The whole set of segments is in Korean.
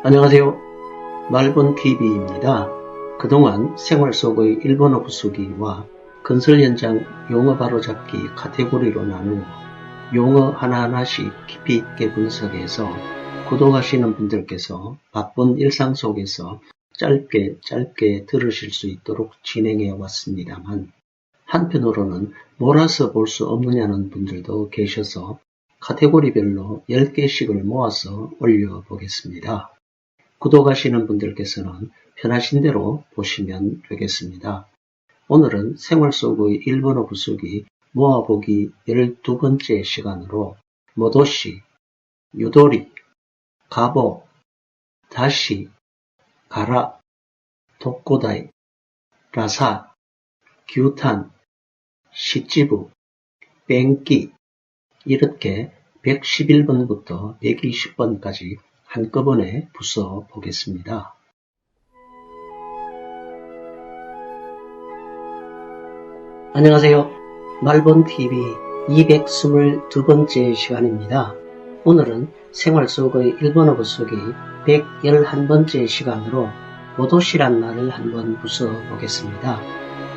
안녕하세요. 말본TV입니다. 그동안 생활 속의 일본어 부수기와 건설 현장 용어 바로잡기 카테고리로 나누어 용어 하나하나씩 깊이 있게 분석해서 구독하시는 분들께서 바쁜 일상 속에서 짧게 들으실 수 있도록 진행해 왔습니다만, 한편으로는 몰아서 볼 수 없느냐는 분들도 계셔서 카테고리별로 10개씩을 모아서 올려보겠습니다. 구독하시는 분들께서는 편하신 대로 보시면 되겠습니다. 오늘은 생활 속의 일본어 부수기 모아보기 12번째 시간으로 모도시, 유도리, 가보, 다시, 가라, 독고다이, 라사, 규탄, 시찌부, 뺑기 이렇게 111번부터 120번까지 한꺼번에 부숴 보겠습니다. 안녕하세요. 말본TV 222번째 시간입니다. 오늘은 생활 속의 일본어 부수기 111번째 시간으로 모도시란 말을 한번 부숴 보겠습니다.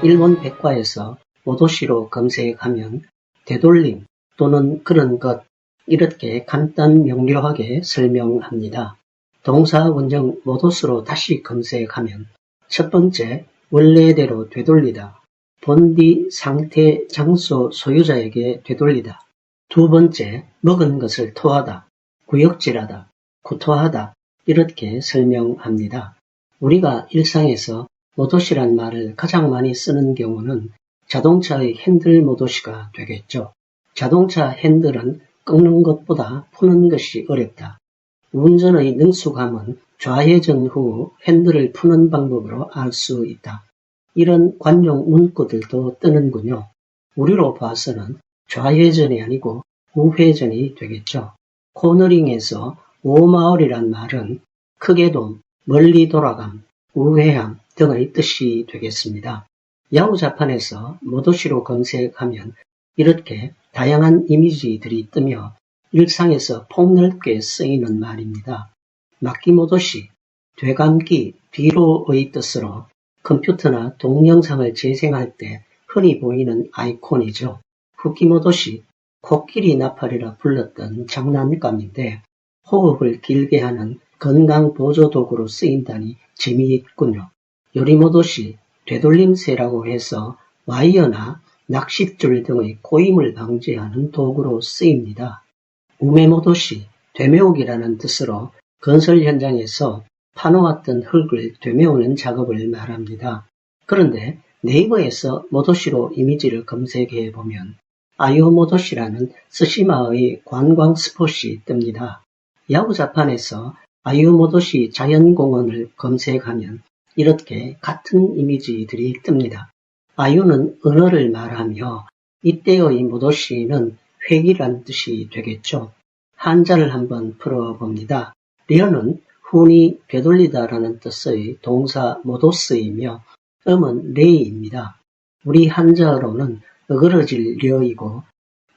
일본 백과에서 모도시로 검색하면 되돌림 또는 그런 것 이렇게 간단 명료하게 설명합니다. 동사 원형 모도스로 다시 검색하면 첫 번째 원래대로 되돌리다, 본디 상태 장소 소유자에게 되돌리다. 두 번째 먹은 것을 토하다, 구역질하다, 구토하다 이렇게 설명합니다. 우리가 일상에서 모도시란 말을 가장 많이 쓰는 경우는 자동차의 핸들 모도시가 되겠죠. 자동차 핸들은 꺾는 것보다 푸는 것이 어렵다. 운전의 능숙함은 좌회전 후 핸들을 푸는 방법으로 알 수 있다. 이런 관용 문구들도 뜨는군요. 우리로 봐서는 좌회전이 아니고 우회전이 되겠죠. 코너링에서 오마을이란 말은 크게 돔, 멀리 돌아감, 우회함 등의 뜻이 되겠습니다. 야후자판에서 모도시로 검색하면 이렇게 다양한 이미지들이 뜨며 일상에서 폭넓게 쓰이는 말입니다. 막기모도시, 되감기, 뒤로의 뜻으로 컴퓨터나 동영상을 재생할 때 흔히 보이는 아이콘이죠. 후키모도시, 코끼리 나팔이라 불렀던 장난감인데 호흡을 길게 하는 건강보조도구로 쓰인다니 재미있군요. 요리모도시, 되돌림새라고 해서 와이어나 낚싯줄 등의 고임을 방지하는 도구로 쓰입니다. 우메모도시, 되메우기라는 뜻으로 건설 현장에서 파놓았던 흙을 되메우는 작업을 말합니다. 그런데 네이버에서 모도시로 이미지를 검색해 보면 아유모도시라는 스시마의 관광 스폿이 뜹니다. 야후자판에서 아유모도시 자연공원을 검색하면 이렇게 같은 이미지들이 뜹니다. 아유는 언어를 말하며 이때의 모도시는 회기란 뜻이 되겠죠. 한자를 한번 풀어봅니다. 려는 훈이 되돌리다라는 뜻의 동사 모도스이며 음은 레이입니다. 우리 한자어로는 어그러질 려이고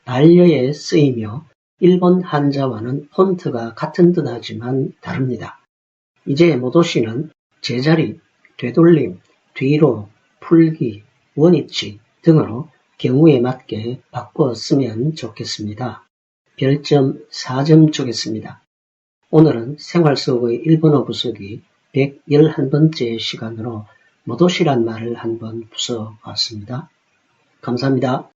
반려에 쓰이며 일본 한자와는 폰트가 같은 듯 하지만 다릅니다. 이제 모도시는 제자리, 되돌림, 뒤로, 풀기, 원위치 등으로 경우에 맞게 바꿔 쓰면 좋겠습니다. 별점 4점 주겠습니다. 오늘은 생활 속의 일본어 부수기 111번째 시간으로 모도시란 말을 한번 부숴봤습니다. 감사합니다.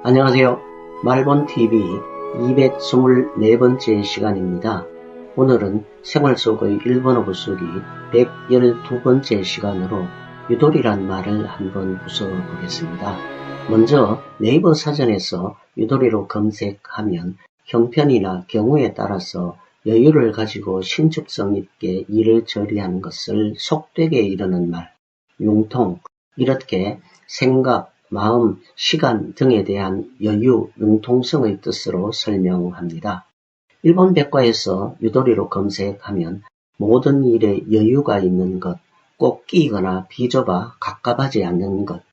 안녕하세요. 말본TV 224번째 시간입니다. 오늘은 생활 속의 일본어 부수기 112번째 시간으로 유도리란 말을 한번 부숴보겠습니다. 먼저 네이버 사전에서 유도리로 검색하면 형편이나 경우에 따라서 여유를 가지고 신축성 있게 일을 처리하는 것을 속되게 이르는 말, 융통, 이렇게 생각, 마음, 시간 등에 대한 여유, 융통성의 뜻으로 설명합니다. 일본 백과에서 유도리로 검색하면 모든 일에 여유가 있는 것, 꼭 끼거나 비좁아 갑갑하지 않는 것,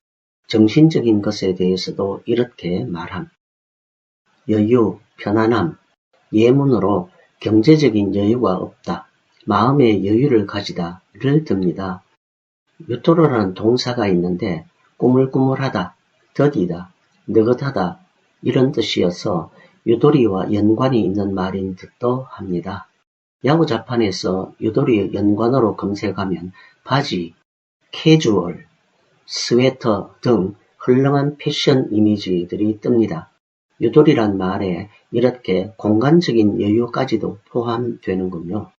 정신적인 것에 대해서도 이렇게 말함. 여유, 편안함, 예문으로 경제적인 여유가 없다, 마음의 여유를 가지다를 듭니다. 유토로라는 동사가 있는데 꾸물꾸물하다, 더디다, 느긋하다 이런 뜻이어서 유도리와 연관이 있는 말인 듯도 합니다. 야구 자판에서 유도리 연관어로 검색하면 바지, 캐주얼, 스웨터 등 헐렁한 패션 이미지들이 뜹니다. 유도리란 말에 이렇게 공간적인 여유까지도 포함되는군요.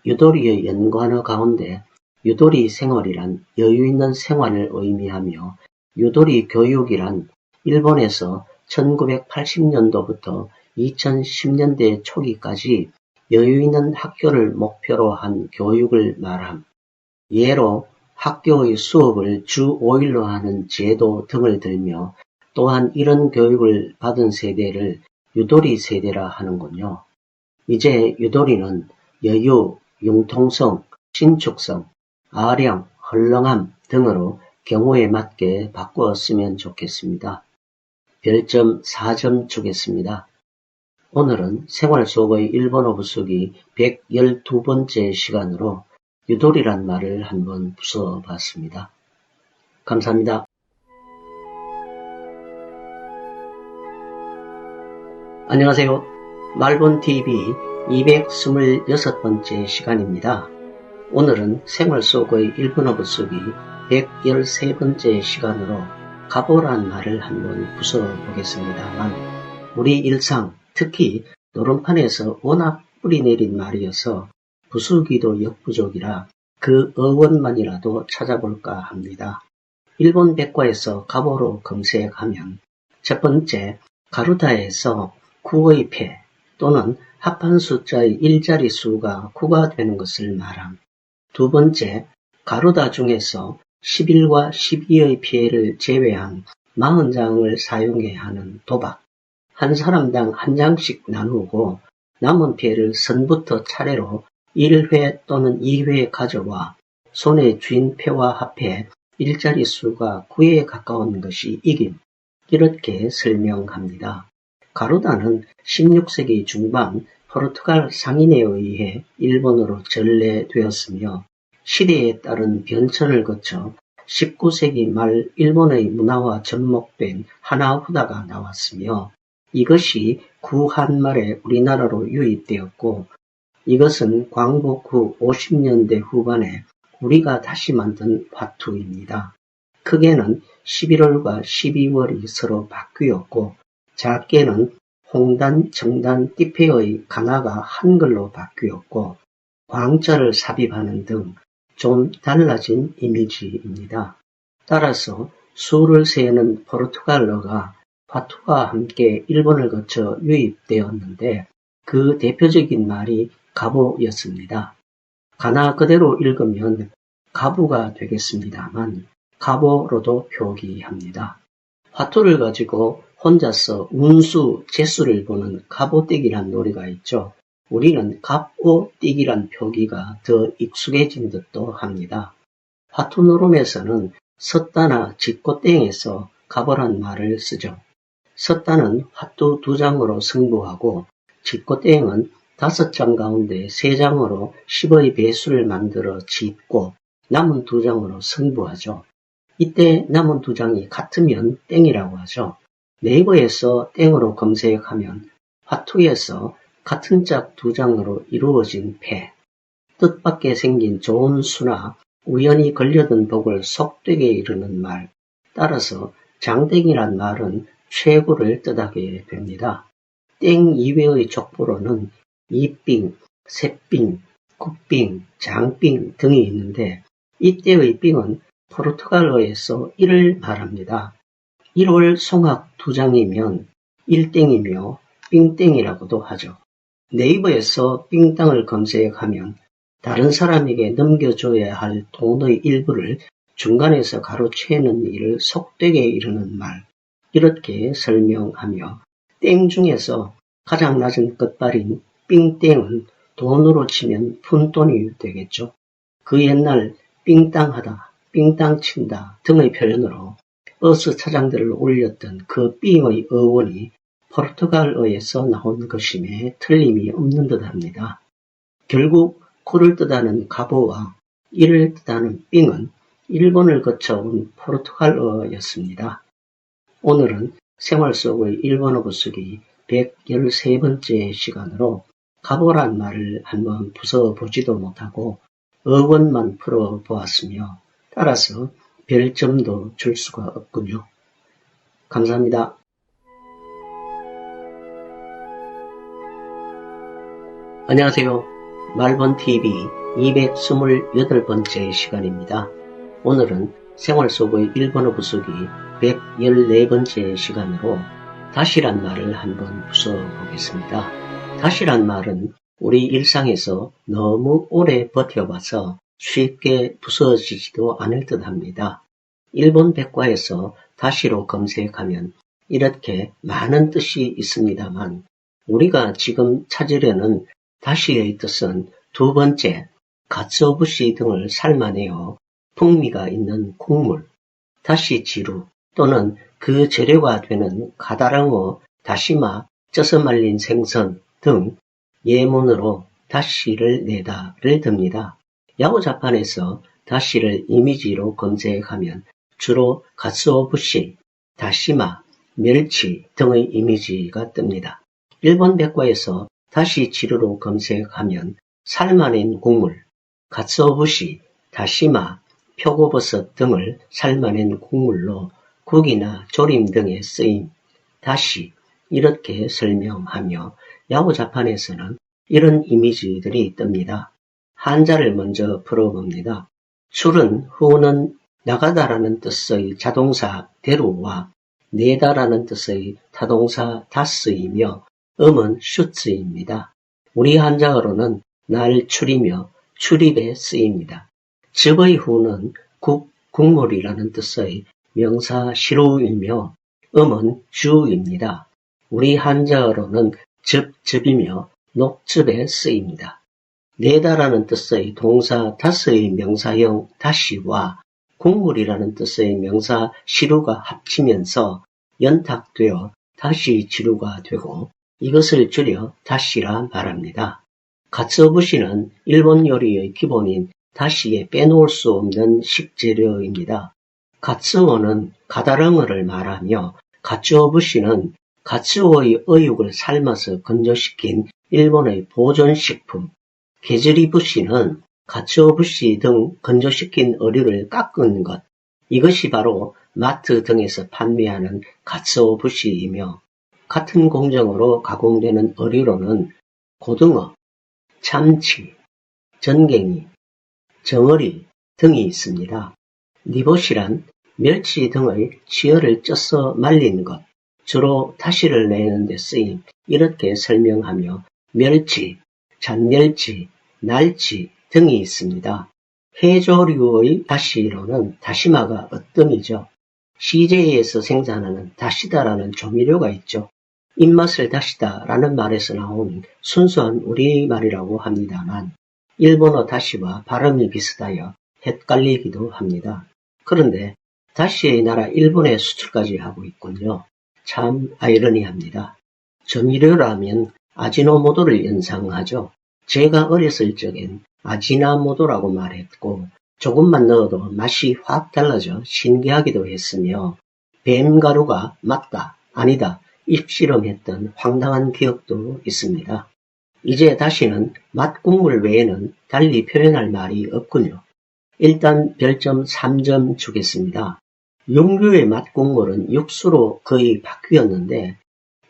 유도리의 연관어 가운데 유도리 생활이란 여유 있는 생활을 의미하며 유도리 교육이란 일본에서 1980년도부터 2010년대 초기까지 여유 있는 학교를 목표로 한 교육을 말함. 예로 학교의 수업을 주 5일로 하는 제도 등을 들며 또한 이런 교육을 받은 세대를 유도리 세대라 하는군요. 이제 유도리는 여유, 융통성, 신축성, 아량, 헐렁함 등으로 경우에 맞게 바꾸어 쓰면 좋겠습니다. 별점 4점 주겠습니다. 오늘은 생활 속의 일본어 부수기 112번째 시간으로 유도리란 말을 한번 부숴봤습니다. 감사합니다. 안녕하세요. 말본TV 226번째 시간입니다. 오늘은 생활 속의 일본어 부수기 113번째 시간으로 가보란 말을 한번 부숴보겠습니다만 우리 일상, 특히 노름판에서 워낙 뿌리내린 말이어서 부수기도 역부족이라 그 어원만이라도 찾아볼까 합니다. 일본 백과에서 가보로 검색하면 첫 번째, 가루다에서 구의 패 또는 합한 숫자의 일자리 수가 9가 되는 것을 말함. 두 번째, 가루다 중에서 11과 12의 피해를 제외한 40장을 사용해야 하는 도박. 한 사람당 한 장씩 나누고 남은 피해를 선부터 차례로 1회 또는 2회 가져와 손에 쥔 패와 합해 일자리 수가 9에 가까운 것이 이김. 이렇게 설명합니다. 가루다는 16세기 중반 포르투갈 상인에 의해 일본어로 전래되었으며 시대에 따른 변천을 거쳐 19세기 말 일본의 문화와 접목된 하나후다가 나왔으며 이것이 구한말에 우리나라로 유입되었고 이것은 광복 후 50년대 후반에 우리가 다시 만든 화투입니다. 크게는 11월과 12월이 서로 바뀌었고 작게는 홍단, 정단, 띠페의 가나가 한글로 바뀌었고 광자를 삽입하는 등 좀 달라진 이미지입니다. 따라서 수를 세는 포르투갈어가 화투와 함께 일본을 거쳐 유입되었는데 그 대표적인 말이 가보였습니다. 가나 그대로 읽으면 가부가 되겠습니다만 가보로도 표기합니다. 화투를 가지고 혼자서 운수, 재수를 보는 가보떼기란 놀이가 있죠. 우리는 갑오띠기란 표기가 더 익숙해진 듯도 합니다. 화투 노름에서는 섰다나 짓고땡에서 가보란 말을 쓰죠. 섰다는 화투 2장으로 승부하고 짓고땡은 5장 가운데 3장으로 10의 배수를 만들어 짓고 남은 2장으로 승부하죠. 이때 남은 2장이 같으면 땡이라고 하죠. 네이버에서 땡으로 검색하면 화투에서 같은 짝 2장으로 이루어진 패, 뜻밖의 생긴 좋은 수나 우연히 걸려든 복을 속되게 이루는 말, 따라서 장땡이란 말은 최고를 뜻하게 됩니다. 땡 이외의 족보로는 이삥, 새삥, 굿삥, 장삥 등이 있는데 이때의 삥은 포르투갈어에서 1을 말합니다. 1월 송악 2장이면 1땡이며 삥땡이라고도 하죠. 네이버에서 삥땅을 검색하면 다른 사람에게 넘겨줘야 할 돈의 일부를 중간에서 가로채는 일을 속되게 이루는 말, 이렇게 설명하며 땡 중에서 가장 낮은 끝발인 삥땡은 돈으로 치면 푼돈이 되겠죠. 그 옛날 삥땅하다, 삥땅친다 등의 표현으로 버스 차량들을 올렸던 그 삥의 어원이 포르투갈어에서 나온 것임에 틀림이 없는 듯합니다. 결국 코를 뜻하는 가보와 이를 뜻하는 삥은 일본을 거쳐온 포르투갈어였습니다. 오늘은 생활 속의 일본어 부수기 113번째 시간으로 가보란 말을 한번 부숴보지도 못하고 어원만 풀어보았으며 따라서 별점도 줄 수가 없군요. 감사합니다. 안녕하세요. 말본TV 228번째 시간입니다. 오늘은 생활 속의 일본어 부수기 114번째 시간으로 다시란 말을 한번 부숴보겠습니다. 다시란 말은 우리 일상에서 너무 오래 버텨봐서 쉽게 부서지지도 않을 듯합니다. 일본 백과에서 다시로 검색하면 이렇게 많은 뜻이 있습니다만 우리가 지금 찾으려는 다시의 뜻은 두 번째, 가츠오부시 등을 삶아내어 풍미가 있는 국물, 다시지루 또는 그 재료가 되는 가다랑어, 다시마, 쪄서 말린 생선 등 예문으로 다시를 내다를 듭니다. 야구자판에서 다시를 이미지로 검색하면 주로 가츠오부시, 다시마, 멸치 등의 이미지가 뜹니다. 일본 백과에서 다시지루로 검색하면 삶아낸 국물, 가츠오부시, 다시마, 표고버섯 등을 삶아낸 국물로 국이나 조림 등에 쓰임, 다시 이렇게 설명하며 야구자판에서는 이런 이미지들이 뜹니다. 한자를 먼저 풀어봅니다. 출은 후는 나가다라는 뜻의 자동사 대루와 내다라는 뜻의 타동사 다스이며 음은 슈츠입니다. 우리 한자어로는 날 출이며 출입에 쓰입니다. 즙의 후는 국물이라는 뜻의 명사 시루이며 음은 주입니다. 우리 한자어로는 즙이며 녹즙에 쓰입니다. 내다라는 뜻의 동사 다스의 명사형 다시와 국물이라는 뜻의 명사 시루가 합치면서 연탁되어 다시지루가 되고 이것을 줄여 다시라 말합니다. 가츠오부시는 일본 요리의 기본인 다시에 빼놓을 수 없는 식재료입니다. 가츠오는 가다랑어를 말하며 가츠오부시는 가츠오의 어육을 삶아서 건조시킨 일본의 보존식품, 게즈리부시는 가츠오부시 등 건조시킨 어류를 깎은 것, 이것이 바로 마트 등에서 판매하는 가츠오부시이며 같은 공정으로 가공되는 어류로는 고등어, 참치, 전갱이, 정어리 등이 있습니다. 니보시란 멸치 등의 치어를 쪄서 말린 것, 주로 다시를 내는 데 쓰임 이렇게 설명하며 멸치, 잔멸치, 날치 등이 있습니다. 해조류의 다시로는 다시마가 으뜸이죠. CJ에서 생산하는 다시다라는 조미료가 있죠. 입맛을 다시다라는 말에서 나온 순수한 우리말이라고 합니다만 일본어 다시와 발음이 비슷하여 헷갈리기도 합니다. 그런데 다시의 나라 일본에 수출까지 하고 있군요. 참 아이러니합니다. 조미료라면 아지노모토를 연상하죠. 제가 어렸을 적엔 아지나모토라고 말했고 조금만 넣어도 맛이 확 달라져 신기하기도 했으며 뱀가루가 맞다, 아니다 입실험했던 황당한 기억도 있습니다. 이제 다시는 맛국물 외에는 달리 표현할 말이 없군요. 일단 별점 3점 주겠습니다. 육류의 맛국물은 육수로 거의 바뀌었는데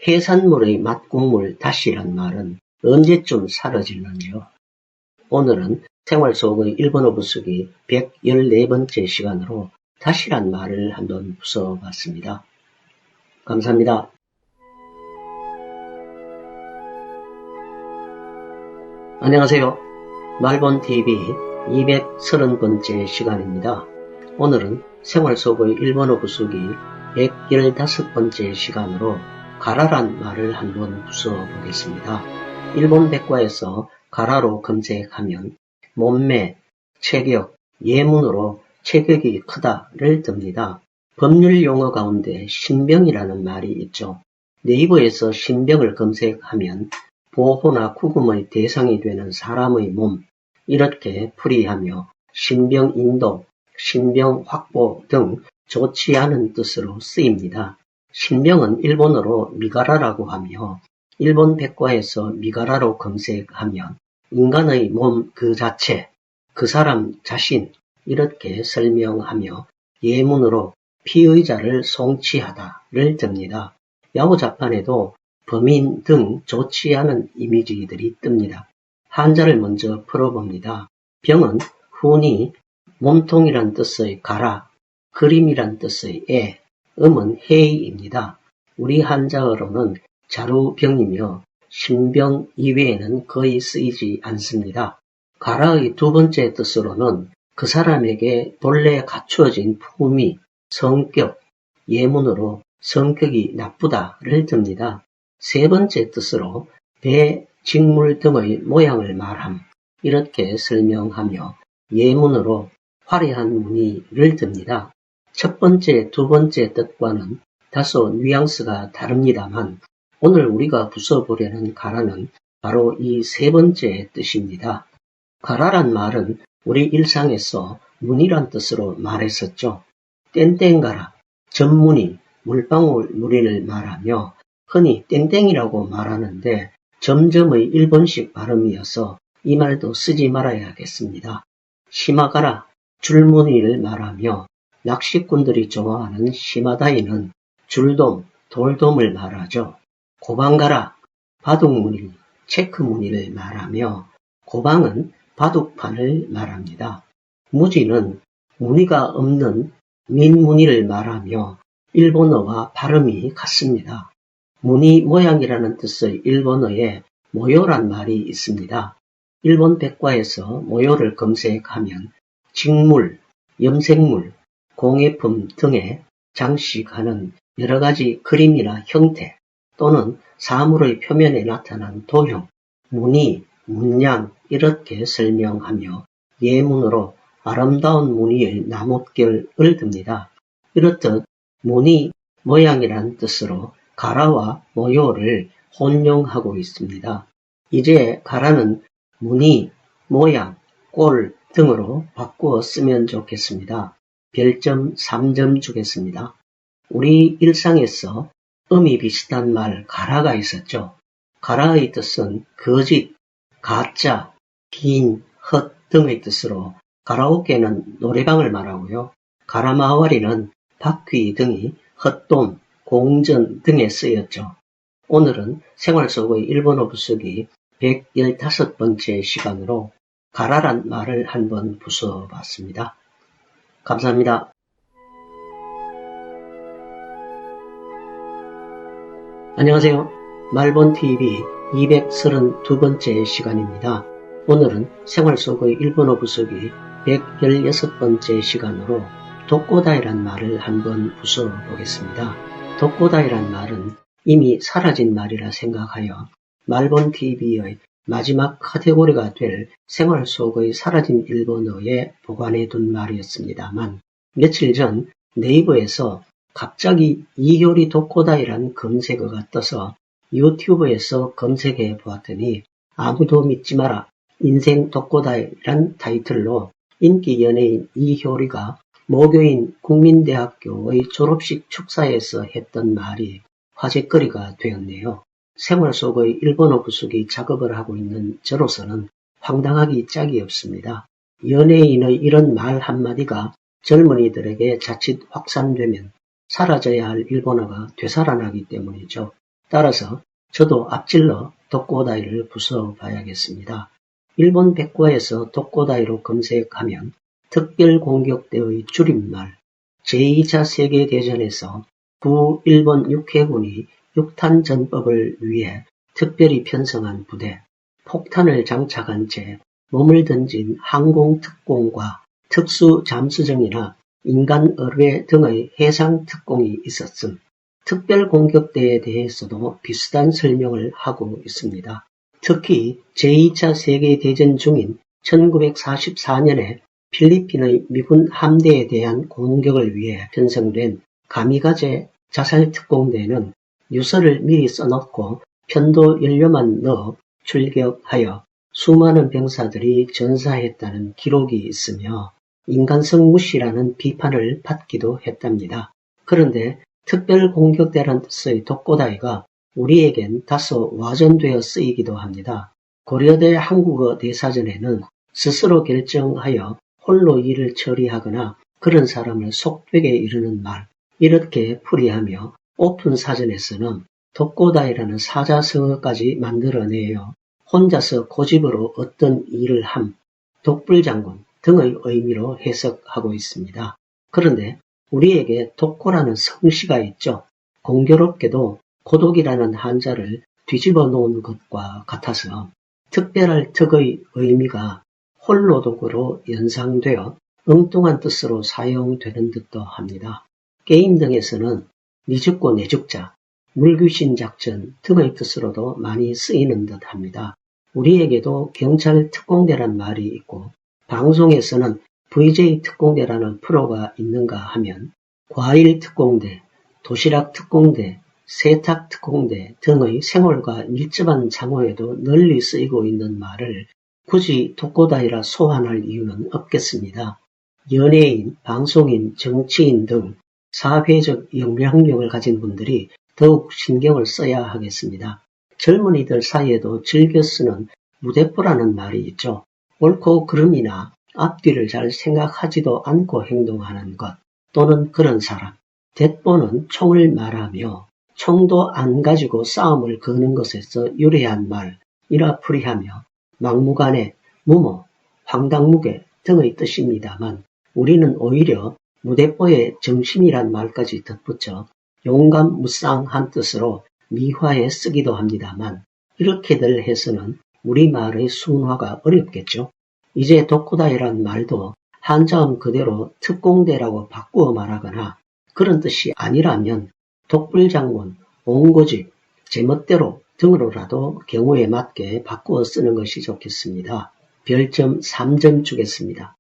해산물의 맛국물 다시란 말은 언제쯤 사라질는지요. 오늘은 생활 속의 일본어 부수기 114번째 시간으로 다시란 말을 한번 부숴봤습니다. 감사합니다. 안녕하세요. 말본TV 230번째 시간입니다. 오늘은 생활 속의 일본어 부수기 115번째 시간으로 가라란 말을 한번 부숴보겠습니다. 일본 백과에서 가라로 검색하면 몸매, 체격, 예문으로 체격이 크다를 듭니다. 법률 용어 가운데 신병이라는 말이 있죠. 네이버에서 신병을 검색하면 보호나 구금의 대상이 되는 사람의 몸, 이렇게 풀이하며 신병 인도, 신병 확보 등 좋지 않은 뜻으로 쓰입니다. 신병은 일본어로 미가라라고 하며 일본 백과에서 미가라로 검색하면 인간의 몸 그 자체, 그 사람 자신 이렇게 설명하며 예문으로 피의자를 송치하다를 듭니다. 야후자판에도 범인 등 좋지 않은 이미지들이 뜹니다. 한자를 먼저 풀어봅니다. 병은 훈이 몸통이란 뜻의 가라, 그림이란 뜻의 애, 음은 해입니다. 우리 한자어로는 자루병이며 신병 이외에는 거의 쓰이지 않습니다. 가라의 두 번째 뜻으로는 그 사람에게 본래 갖추어진 품위, 성격, 예문으로 성격이 나쁘다를 듭니다. 세 번째 뜻으로 배, 직물 등의 모양을 말함, 이렇게 설명하며 예문으로 화려한 무늬를 듭니다. 첫 번째, 두 번째 뜻과는 다소 뉘앙스가 다릅니다만 오늘 우리가 부숴보려는 가라는 바로 이 세 번째 뜻입니다. 가라란 말은 우리 일상에서 무늬란 뜻으로 말했었죠. 땡땡가라, 점무늬, 물방울 무늬를 말하며 흔히 땡땡이라고 말하는데 점점의 일본식 발음이어서 이 말도 쓰지 말아야겠습니다. 시마가라, 줄무늬를 말하며 낚시꾼들이 좋아하는 시마다이는 줄돔, 돌돔을 말하죠. 고방가라, 바둑무늬, 체크무늬를 말하며 고방은 바둑판을 말합니다. 무지는 무늬가 없는 민무늬를 말하며 일본어와 발음이 같습니다. 무늬 모양이라는 뜻의 일본어에 모요란 말이 있습니다. 일본 백과에서 모요를 검색하면 직물, 염색물, 공예품 등에 장식하는 여러가지 그림이나 형태 또는 사물의 표면에 나타난 도형, 무늬, 문양 이렇게 설명하며 예문으로 아름다운 무늬의 나뭇결을 듭니다. 이렇듯 무늬, 모양이란 뜻으로 가라와 모요를 혼용하고 있습니다. 이제 가라는 무늬, 모양, 꼴 등으로 바꾸어 쓰면 좋겠습니다. 별점 3점 주겠습니다. 우리 일상에서 음이 비슷한 말 가라가 있었죠. 가라의 뜻은 거짓, 가짜, 긴, 헛 등의 뜻으로 가라오케는 노래방을 말하고요. 가라마와리는 바퀴 등이 헛돈, 공전 등에 쓰였죠. 오늘은 생활 속의 일본어 부수기 115번째 시간으로 가라란 말을 한번 부숴봤습니다. 감사합니다. 안녕하세요. 말본TV 232번째 시간입니다. 오늘은 생활 속의 일본어 부수기 116번째 시간으로 독고다이란 말을 한번 부숴보겠습니다. 독고다이란 말은 이미 사라진 말이라 생각하여 말본TV의 마지막 카테고리가 될 생활 속의 사라진 일본어에 보관해둔 말이었습니다만 며칠 전 네이버에서 갑자기 이효리 독고다이란 검색어가 떠서 유튜브에서 검색해 보았더니 아무도 믿지 마라 인생 독고다이란 타이틀로 인기 연예인 이효리가 모교인 국민대학교의 졸업식 축사에서 했던 말이 화제거리가 되었네요. 생활 속의 일본어 부수기 작업을 하고 있는 저로서는 황당하기 짝이 없습니다. 연예인의 이런 말 한마디가 젊은이들에게 자칫 확산되면 사라져야 할 일본어가 되살아나기 때문이죠. 따라서 저도 앞질러 독고다이를 부숴봐야겠습니다. 일본 백과에서 독고다이로 검색하면 특별공격대의 줄임말, 제2차 세계대전에서 부일본 육해군이 육탄전법을 위해 특별히 편성한 부대, 폭탄을 장착한 채 몸을 던진 항공특공과 특수잠수정이나 인간의뢰 등의 해상특공이 있었음. 특별공격대에 대해서도 비슷한 설명을 하고 있습니다. 특히 제2차 세계대전 중인 1944년에 필리핀의 미군 함대에 대한 공격을 위해 편성된 가미가제 자살특공대는 유서를 미리 써놓고 편도 연료만 넣어 출격하여 수많은 병사들이 전사했다는 기록이 있으며 인간성 무시라는 비판을 받기도 했답니다. 그런데 특별공격대란 뜻의 독고다이가 우리에겐 다소 와전되어 쓰이기도 합니다. 고려대 한국어 대사전에는 스스로 결정하여 홀로 일을 처리하거나 그런 사람을 속되게 이르는 말, 이렇게 풀이하며 오픈 사전에서는 독고다이라는 사자성어까지 만들어내어 혼자서 고집으로 어떤 일을 함, 독불장군 등의 의미로 해석하고 있습니다. 그런데 우리에게 독고라는 성씨가 있죠. 공교롭게도 고독이라는 한자를 뒤집어 놓은 것과 같아서 특별할 특의 의미가 홀로독으로 연상되어 엉뚱한 뜻으로 사용되는 듯도 합니다. 게임 등에서는 니 죽고 내 죽자, 물귀신 작전 등의 뜻으로도 많이 쓰이는 듯 합니다. 우리에게도 경찰 특공대란 말이 있고 방송에서는 VJ 특공대라는 프로가 있는가 하면 과일 특공대, 도시락 특공대, 세탁 특공대 등의 생활과 밀접한 장어에도 널리 쓰이고 있는 말을 굳이 독고다이라 소환할 이유는 없겠습니다. 연예인, 방송인, 정치인 등 사회적 영향력을 가진 분들이 더욱 신경을 써야 하겠습니다. 젊은이들 사이에도 즐겨 쓰는 무대뽀라는 말이 있죠. 옳고 그름이나 앞뒤를 잘 생각하지도 않고 행동하는 것 또는 그런 사람. 대뽀는 총을 말하며 총도 안 가지고 싸움을 거는 것에서 유래한 말이라 풀이하며 막무가내, 무모, 황당무계 등의 뜻입니다만 우리는 오히려 무대뽀의 정신이란 말까지 덧붙여 용감무쌍한 뜻으로 미화해 쓰기도 합니다만 이렇게들 해서는 우리말의 순화가 어렵겠죠. 이제 독고다이란 말도 한자음 그대로 특공대라고 바꾸어 말하거나 그런 뜻이 아니라면 독불장군, 옹고집, 제멋대로 등으로라도 경우에 맞게 바꾸어 쓰는 것이 좋겠습니다. 별점 3점 주겠습니다.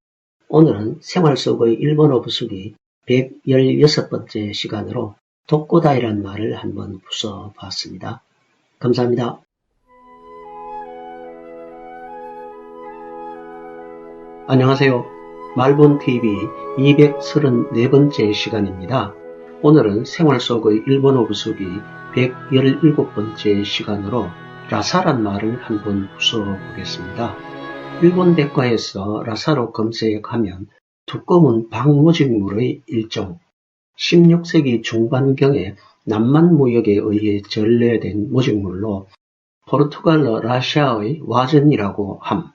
오늘은 생활 속의 일본어 부수기 116번째 시간으로 독고다이란 말을 한번 부숴봤습니다. 감사합니다. 안녕하세요. 말본TV 234번째 시간입니다. 오늘은 생활 속의 일본어 부수기 117번째 시간으로 라사란 말을 한번 부숴보겠습니다. 일본 백과에서 라사로 검색하면 두꺼운 방모직물의 일종, 16세기 중반경에 남만 무역에 의해 전래된 모직물로 포르투갈어 라시아의 와전이라고 함,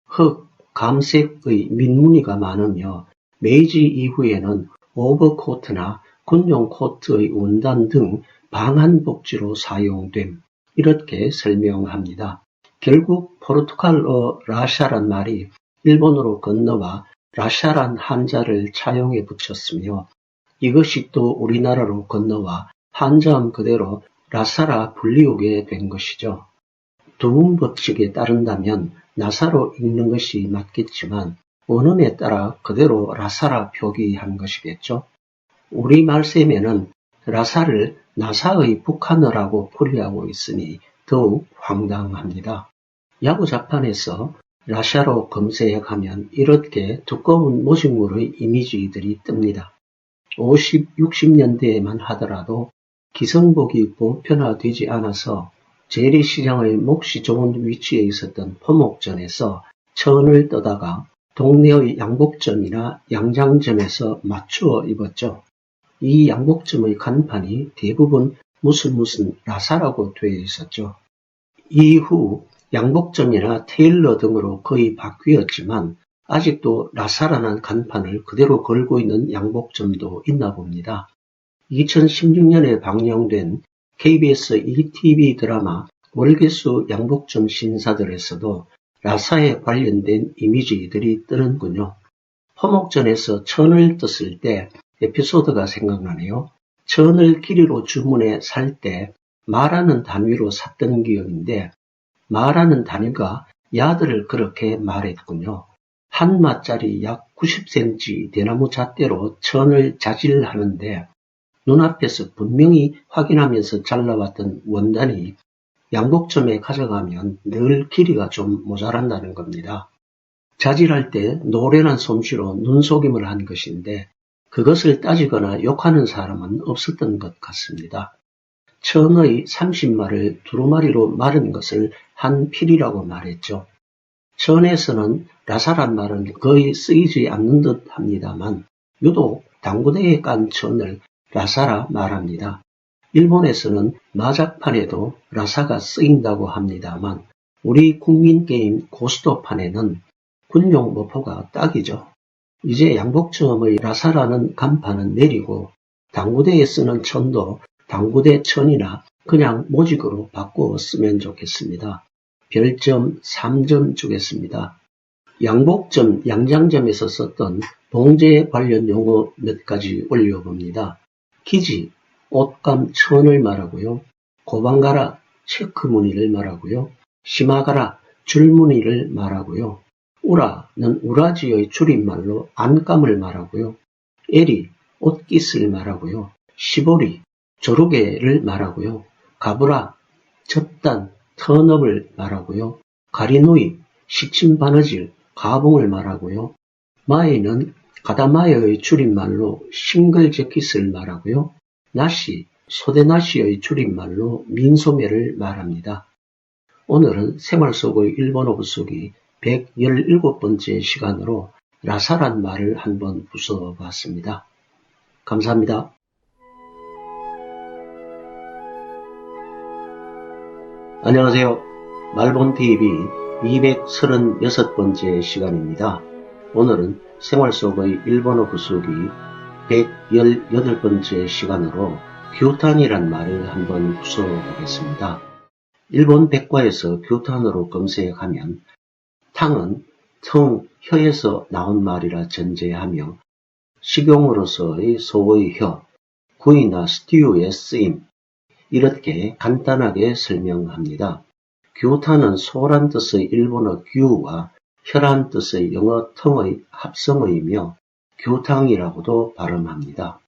흑, 감색의 민무늬가 많으며 메이지 이후에는 오버코트나 군용 코트의 원단 등 방한복지로 사용됨, 이렇게 설명합니다. 결국 포르투갈어 라샤란 말이 일본어로 건너와 라샤란 한자를 차용해 붙였으며 이것이 또 우리나라로 건너와 한자음 그대로 라사라 불리우게 된 것이죠. 두문 법칙에 따른다면 나사로 읽는 것이 맞겠지만 원음에 따라 그대로 라사라 표기한 것이겠죠. 우리 말셈에는 라사를 나사의 북한어라고 풀이하고 있으니 더욱 황당합니다. 야구 자판에서 라샤로 검색하면 이렇게 두꺼운 모직물의 이미지들이 뜹니다. 50, 60년대에만 하더라도 기성복이 보편화되지 않아서 재래시장의 몫이 좋은 위치에 있었던 포목전에서 천을 떠다가 동네의 양복점이나 양장점에서 맞추어 입었죠. 이 양복점의 간판이 대부분 무슨 라사라고 되어 있었죠. 이후 양복점이나 테일러 등으로 거의 바뀌었지만 아직도 라사라는 간판을 그대로 걸고 있는 양복점도 있나 봅니다. 2016년에 방영된 KBS ETV 드라마 월계수 양복점 신사들에서도 라사에 관련된 이미지들이 뜨는군요. 포목전에서 천을 떴을 때 에피소드가 생각나네요. 천을 길이로 주문해 살 때 마라는 단위로 샀던 기억인데 마라는 단위가 야들을 그렇게 말했군요. 한 마짜리 약 90cm 대나무 잣대로 천을 자질하는데 눈앞에서 분명히 확인하면서 잘라왔던 원단이 양복점에 가져가면 늘 길이가 좀 모자란다는 겁니다. 자질할 때 노련한 솜씨로 눈속임을 한 것인데 그것을 따지거나 욕하는 사람은 없었던 것 같습니다. 천의 30마를 두루마리로 마른 것을 한 필이라고 말했죠. 천에서는 라사란 말은 거의 쓰이지 않는 듯 합니다만 유독 당구대에 깐 천을 라사라 말합니다. 일본에서는 마작판에도 라사가 쓰인다고 합니다만 우리 국민게임 고스톱판에는 군용 모포가 딱이죠. 이제 양복점의 라사라는 간판은 내리고 당구대에 쓰는 천도 당구대 천이나 그냥 모직으로 바꾸어 쓰면 좋겠습니다. 별점 3점 주겠습니다. 양복점, 양장점에서 썼던 봉제 관련 용어 몇 가지 올려봅니다. 기지, 옷감 천을 말하고요. 고방가라, 체크 무늬를 말하고요. 시마가라, 줄무늬를 말하고요. 우라는 우라지의 줄임말로 안감을 말하고요. 에리, 옷깃을 말하고요. 시보리, 조르개를 말하고요. 가브라, 접단, 턴업을 말하고요. 가리노이, 시침바느질, 가봉을 말하고요. 마에는 가다마에의 줄임말로 싱글재킷을 말하고요. 나시, 소대나시의 줄임말로 민소매를 말합니다. 오늘은 생활 속의 일본어 부수기 117번째 시간으로 라사란 말을 한번 부숴봤습니다. 감사합니다. 안녕하세요. 말본TV 236번째 시간입니다. 오늘은 생활 속의 일본어 부수기 118번째 시간으로 규탄이란 말을 한번 부숴보겠습니다. 일본 백과에서 규탄으로 검색하면 탕은 텅, 혀에서 나온 말이라 전제하며 식용으로서의 소의 혀, 구이나 스튜에 쓰임, 이렇게 간단하게 설명합니다. 규탄은 소란 뜻의 일본어 규와 혀란 뜻의 영어 텅의 합성어이며 규탕이라고도 발음합니다.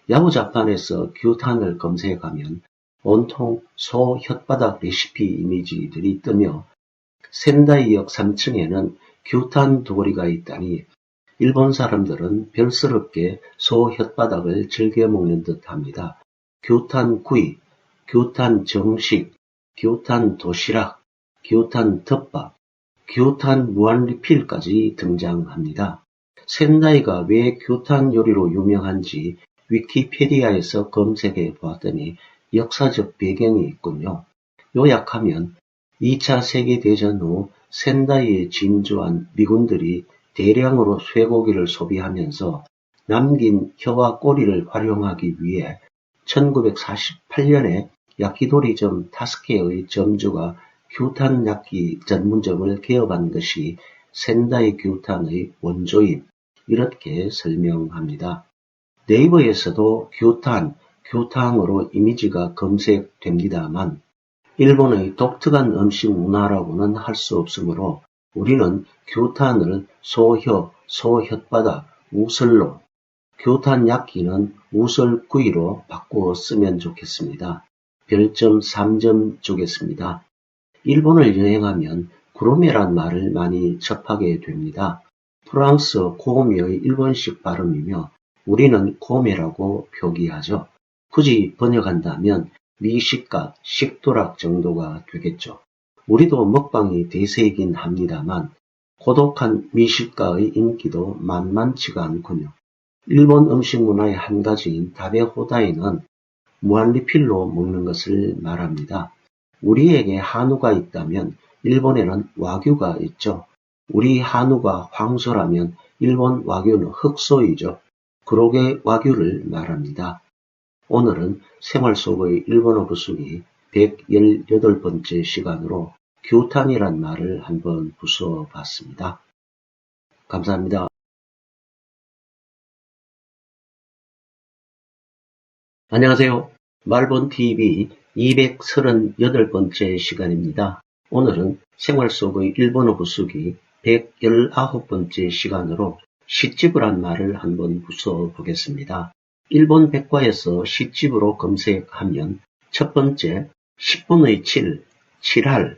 야후자판에서 규탄을 검색하면 온통 소 혓바닥 레시피 이미지들이 뜨며 센다이역 3층에는 규탄 도리가 있다니 일본 사람들은 별스럽게 소 혓바닥을 즐겨 먹는 듯 합니다. 규탄 구이, 규탄 정식, 규탄 도시락, 규탄 덮밥, 규탄 무한리필까지 등장합니다. 센다이가 왜 규탄 요리로 유명한지 위키피디아에서 검색해 보았더니 역사적 배경이 있군요. 요약하면 2차 세계대전 후 센다이에 진주한 미군들이 대량으로 쇠고기를 소비하면서 남긴 혀와 꼬리를 활용하기 위해 1948년에 야키도리점 5개의 점주가 규탄 야끼 전문점을 개업한 것이 센다이 규탄의 원조임, 이렇게 설명합니다. 네이버에서도 규탄, 규탕으로 이미지가 검색됩니다만 일본의 독특한 음식 문화라고는 할 수 없으므로 우리는 규탄을 소혀, 소혓바닥, 우설로, 규탄 야끼는 우설구이로 바꾸어 쓰면 좋겠습니다. 별점 3점 주겠습니다. 일본을 여행하면 구로메란 말을 많이 접하게 됩니다. 프랑스어 고메의 일본식 발음이며 우리는 고메라고 표기하죠. 굳이 번역한다면 미식가, 식도락 정도가 되겠죠. 우리도 먹방이 대세이긴 합니다만 고독한 미식가의 인기도 만만치가 않군요. 일본 음식 문화의 한 가지인 다베호다이는 무한리필로 먹는 것을 말합니다. 우리에게 한우가 있다면 일본에는 와규가 있죠. 우리 한우가 황소라면 일본 와규는 흑소이죠. 그러게 와규를 말합니다. 오늘은 생활 속의 일본어 부수기 118번째 시간으로 규탄이란 말을 한번 부숴봤습니다. 감사합니다. 안녕하세요. 말본TV 238번째 시간입니다. 오늘은 생활 속의 일본어 부수기 119번째 시간으로 시집을 한 말을 한번 부숴보겠습니다. 일본 백과에서 시집으로 검색하면 첫 번째 10분의 7, 7할,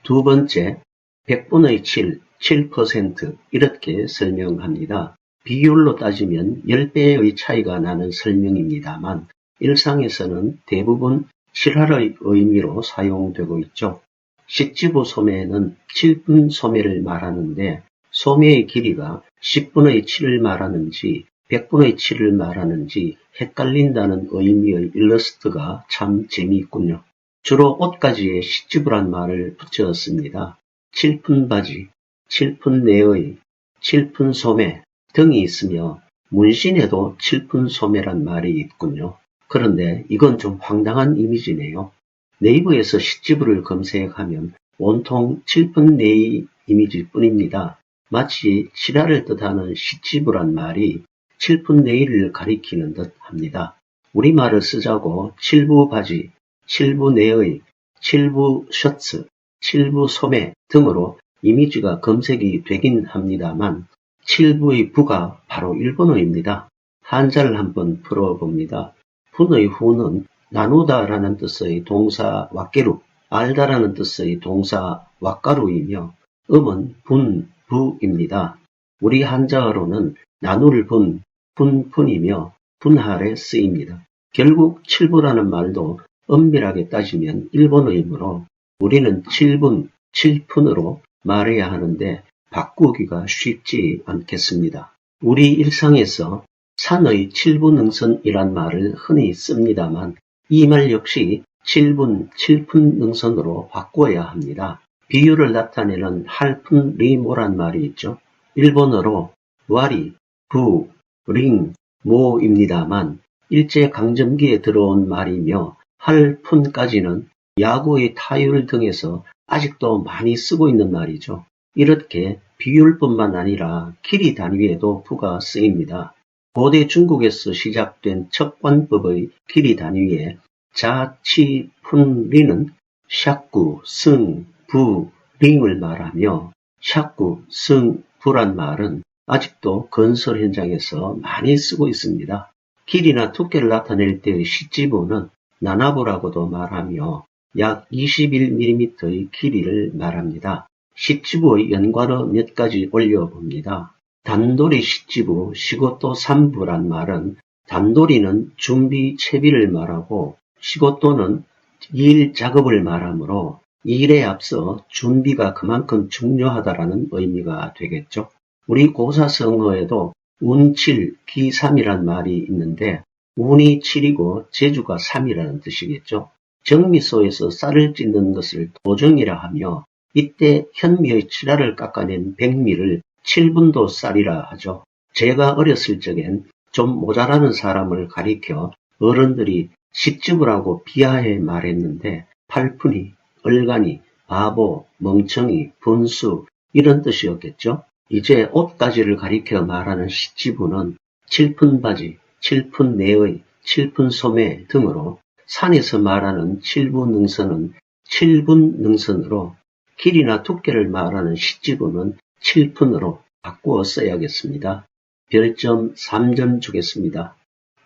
두 번째 100분의 7, 7% 이렇게 설명합니다. 비율로 따지면 10배의 차이가 나는 설명입니다만 일상에서는 대부분 7할의 의미로 사용되고 있죠. 시집의 소매는 7분 소매를 말하는데 소매의 길이가 10분의 7을 말하는지 100분의 7을 말하는지 헷갈린다는 의미의 일러스트가 참 재미있군요. 주로 옷가지에 시집이란 말을 붙였습니다. 7푼 바지, 7푼 내의, 7푼 소매 등이 있으며 문신에도 7푼 소매란 말이 있군요. 그런데 이건 좀 황당한 이미지네요. 네이버에서 시집을 검색하면 온통 7푼 내의 이미지뿐입니다. 마치 7할을 뜻하는 시집이란 말이 7푼 내의를 가리키는 듯 합니다. 우리말을 쓰자고 7부 바지, 7부 내의, 7부 셔츠, 7부 소매 등으로 이미지가 검색이 되긴 합니다만 7부의 부가 바로 일본어입니다. 한자를 한번 풀어봅니다. 분의 후는 나누다라는 뜻의 동사 왁게루, 알다라는 뜻의 동사 왁가루이며 음은 분, 부입니다. 우리 한자어로는 나눌 분, 분푼이며 분할에 쓰입니다. 결국 7부라는 말도 엄밀하게 따지면 일본어이므로 우리는 7분, 7푼으로 말해야 하는데 바꾸기가 쉽지 않겠습니다. 우리 일상에서 산의 7분능선이란 말을 흔히 씁니다만 이 말 역시 7분, 7푼 능선으로 바꿔야 합니다. 비율을 나타내는 할푼 리모란 말이 있죠. 일본어로 와리, 부, 링, 모입니다만 일제강점기에 들어온 말이며 할푼까지는 야구의 타율 등에서 아직도 많이 쓰고 있는 말이죠. 이렇게 비율뿐만 아니라 길이 단위에도 부가 쓰입니다. 고대 중국에서 시작된 척관법의 길이 단위에 자, 치, 푼, 리는 샤구, 승, 부, 링을 말하며 샤구, 승, 부란 말은 아직도 건설 현장에서 많이 쓰고 있습니다. 길이나 두께를 나타낼 때의 시지부는 나나부라고도 말하며 약 21mm의 길이를 말합니다. 시지부의 연관어 몇 가지 올려봅니다. 단돌이 시지부, 시고또 3부란 말은 단돌이는 준비 채비를 말하고 시고또는 일 작업을 말하므로 일에 앞서 준비가 그만큼 중요하다라는 의미가 되겠죠. 우리 고사성어에도 운칠, 기3이란 말이 있는데 운이 7이고 제주가 3이라는 뜻이겠죠. 정미소에서 쌀을 찢는 것을 도정이라 하며 이때 현미의 7알을 깎아낸 백미를 7분도 쌀이라 하죠. 제가 어렸을 적엔 좀 모자라는 사람을 가리켜 어른들이 시집으라고 비하해 말했는데 팔푼이, 얼간이, 바보, 멍청이, 분수 이런 뜻이었겠죠. 이제 옷가지를 가리켜 말하는 시집우는 7푼 바지, 7푼 내의, 7푼 소매 등으로 산에서 말하는 7부 능선은 7분 능선으로 길이나 두께를 말하는 시집우는 7푼으로 바꾸어 써야겠습니다. 별점 3점 주겠습니다.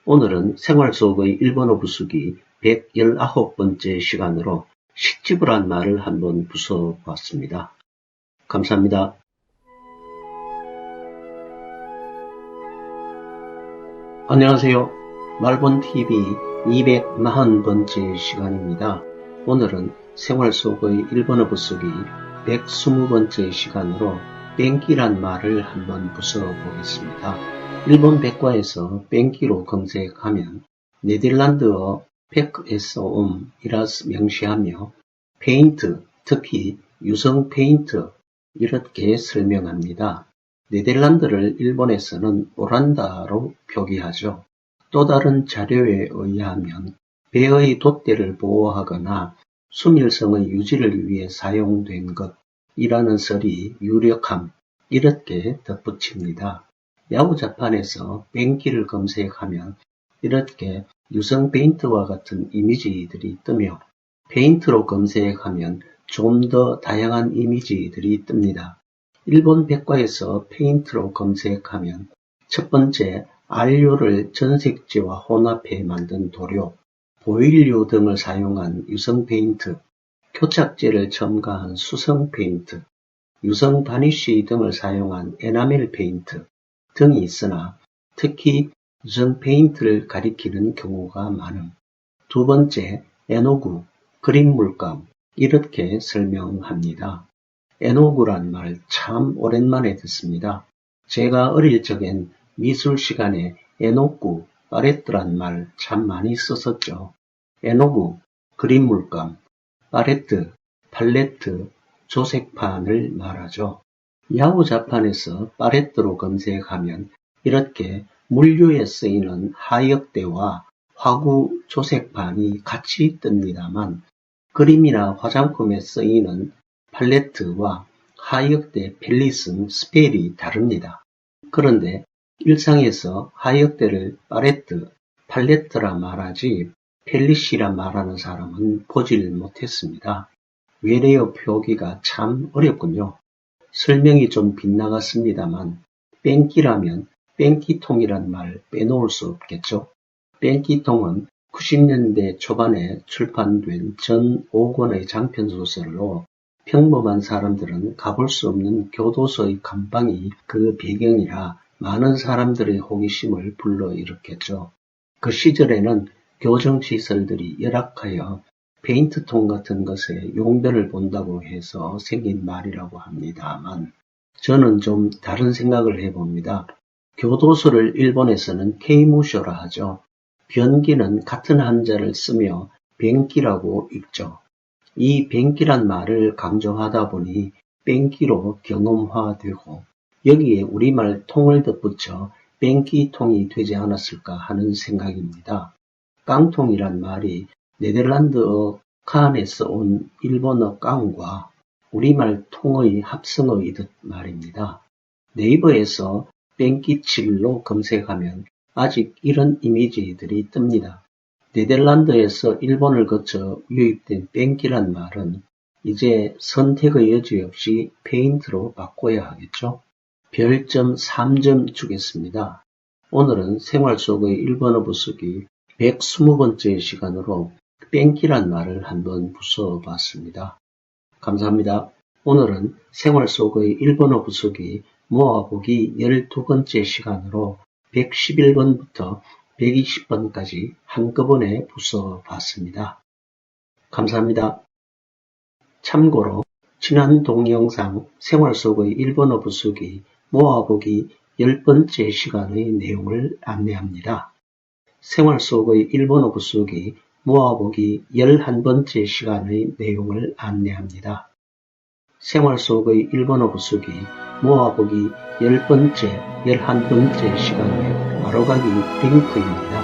오늘은 생활 속의 일본어 부수기 119번째 시간으로 시집우란 말을 한번 부숴봤습니다. 감사합니다. 안녕하세요. 말본TV 240번째 시간입니다. 오늘은 생활 속의 일본어 부수기 120번째 시간으로 뺑기란 말을 한번 부숴보겠습니다. 일본 백과에서 뺑기로 검색하면 네덜란드어 팩에서옴이라 명시하며 페인트, 특히 유성 페인트 이렇게 설명합니다. 네덜란드를 일본에서는 오란다로 표기하죠. 또 다른 자료에 의하면 배의 돛대를 보호하거나 순일성의 유지를 위해 사용된 것이라는 설이 유력함 이렇게 덧붙입니다. 야후자판에서 뺑기를 검색하면 이렇게 유성 페인트와 같은 이미지들이 뜨며 페인트로 검색하면 좀 더 다양한 이미지들이 뜹니다. 일본 백과에서 페인트로 검색하면 첫 번째 안료를 전색제와 혼합해 만든 도료, 보일류 등을 사용한 유성 페인트, 교착제를 첨가한 수성 페인트, 유성 바니쉬 등을 사용한 에나멜 페인트 등이 있으나 특히 유성 페인트를 가리키는 경우가 많음. 두 번째,絵の具, 그림 물감 이렇게 설명합니다.絵の具란 말 참 오랜만에 듣습니다. 제가 어릴 적엔 미술 시간에 에노구, 파레트란 말 참 많이 썼었죠. 에노구, 그림 물감, 파레트, 팔레트, 조색판을 말하죠. 야후 자판에서 파레트로 검색하면 이렇게 물류에 쓰이는 하역대와 화구 조색판이 같이 뜹니다만 그림이나 화장품에 쓰이는 팔레트와 하역대 펠릿은 스펠이 다릅니다. 그런데 일상에서 하역대를 파레트, 팔레트라 말하지 펠릿이라 말하는 사람은 보질 못했습니다. 외래어 표기가 참 어렵군요. 설명이 좀 빗나갔습니다만 뺑기라면 뺑기통이란 말 빼놓을 수 없겠죠. 뺑기통은 90년대 초반에 출판된 전 5권의 장편소설로 평범한 사람들은 가볼 수 없는 교도소의 감방이 그 배경이라 많은 사람들의 호기심을 불러일으켰죠. 그 시절에는 교정시설들이 열악하여 페인트통 같은 것에 용변을 본다고 해서 생긴 말이라고 합니다만 저는 좀 다른 생각을 해봅니다. 교도소를 일본에서는 케이무쇼라 하죠. 변기는 같은 한자를 쓰며 뱅기라고 읽죠. 이 뱅기란 말을 강조하다 보니 뺑기로 경험화되고 여기에 우리말 통을 덧붙여 뺑기통이 되지 않았을까 하는 생각입니다. 깡통이란 말이 네덜란드어 칸에서 온 일본어 깡과 우리말 통의 합성어이듯 말입니다. 네이버에서 뺑기칠로 검색하면 아직 이런 이미지들이 뜹니다. 네덜란드에서 일본을 거쳐 유입된 뺑기란 말은 이제 선택의 여지 없이 페인트로 바꿔야 하겠죠. 별점 3점 주겠습니다. 오늘은 생활 속의 일본어 부수기 120번째 시간으로 뺑기란 말을 한번 부숴봤습니다. 감사합니다. 오늘은 생활 속의 일본어 부수기 모아보기 12번째 시간으로 111번부터 120번까지 한꺼번에 부숴봤습니다. 감사합니다. 참고로 지난 동영상 생활 속의 일본어 부수기 모아보기 10번째 시간의 내용을 안내합니다. 생활 속의 일본어 부수기 모아보기 11번째 시간의 내용을 안내합니다. 생활 속의 일본어 부수기 모아보기 10번째, 11번째 시간의 바로가기 링크입니다.